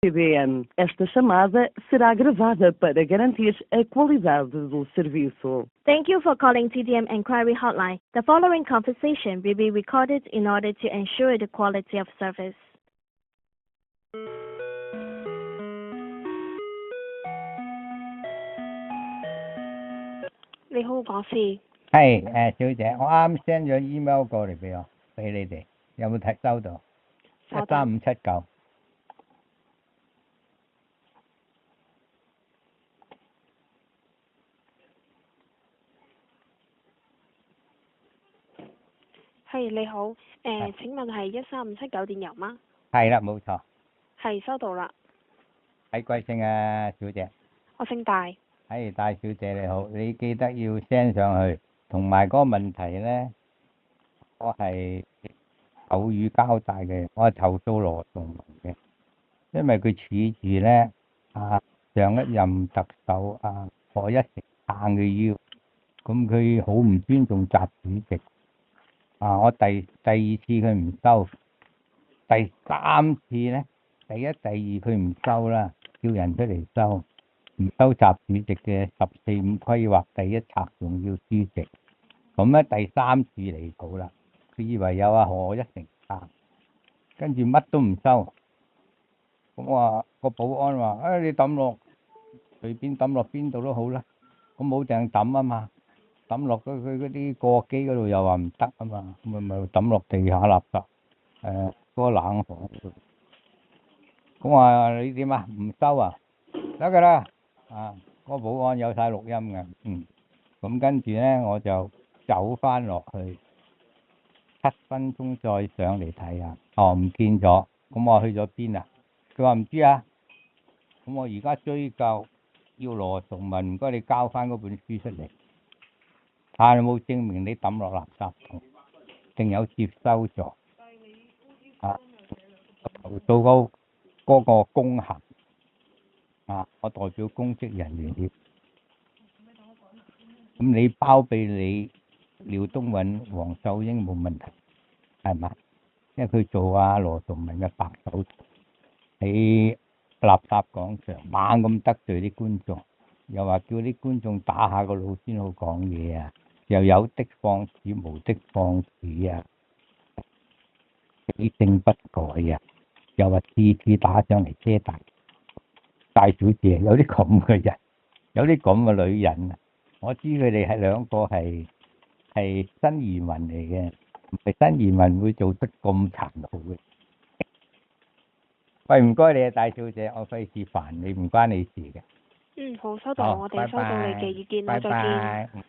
CDM. Esta chamada será gravada para garantir a qualidade do serviço. Thank you for calling TDM Enquiry Hotline. The following conversation will be recorded in order to ensure the quality of service. 你好，講事。係小姐，我啱 send 咗 email 過嚟俾你哋，有冇睇收到？13579。係你好，請問係13579電郵嗎？係啦，冇錯。係收到啦。係貴姓啊，小姐？我姓戴。係戴小姐你好，你記得要 send 上去，同埋嗰個問題咧，我係口語交代嘅，我係投訴羅仲文嘅，因為佢恃住咧上一任特首賀一誠撐佢腰，咁佢好唔尊重習主席。我第二次佢唔收，第三次咧，第一、第二佢唔收啦，叫人出嚟收，唔收習主席嘅14.5規劃第一冊重要書籍。咁咧第三次離譜啦，佢以為有賀一誠撐，跟住乜都唔收。咁我話個保安話：你抌落隨便抌落邊度都好啦，咁冇埞抌啊嘛。抌落佢嗰啲過機嗰度又話唔得啊嘛，咪抌落地下垃圾，嗰個冷房度。咁話你點啊？唔收啊？得噶啦，嗰個保安有晒錄音嘅，咁跟住咧我就走翻落去，7分鐘再上嚟睇下，唔見咗，咁我去咗邊啊？佢話唔知啊，咁我而家追究，要羅崇文唔該你交翻嗰本書出嚟。睇有冇證明你抌落垃圾桶，定有接收咗？投訴嗰個公行，我代表公職人員協。咁你包庇你廖東允、黃秀英冇問題，係嘛？因為佢做羅崇文嘅白手套，喺垃圾廣場猛咁得罪啲觀眾，又話叫啲觀眾打下個腦先好講嘢啊！又有的放矢，無的放矢啊！死性不改啊！又話次次打上嚟遮大小姐，有啲咁嘅人，有啲咁嘅女人啊！我知佢哋係兩個係新移民嚟嘅，唔係新移民會做得咁殘酷嘅。喂，唔該你啊，大小姐，我費事煩你，唔關你事嘅。好，收到，我哋收到你嘅意見啦，再見。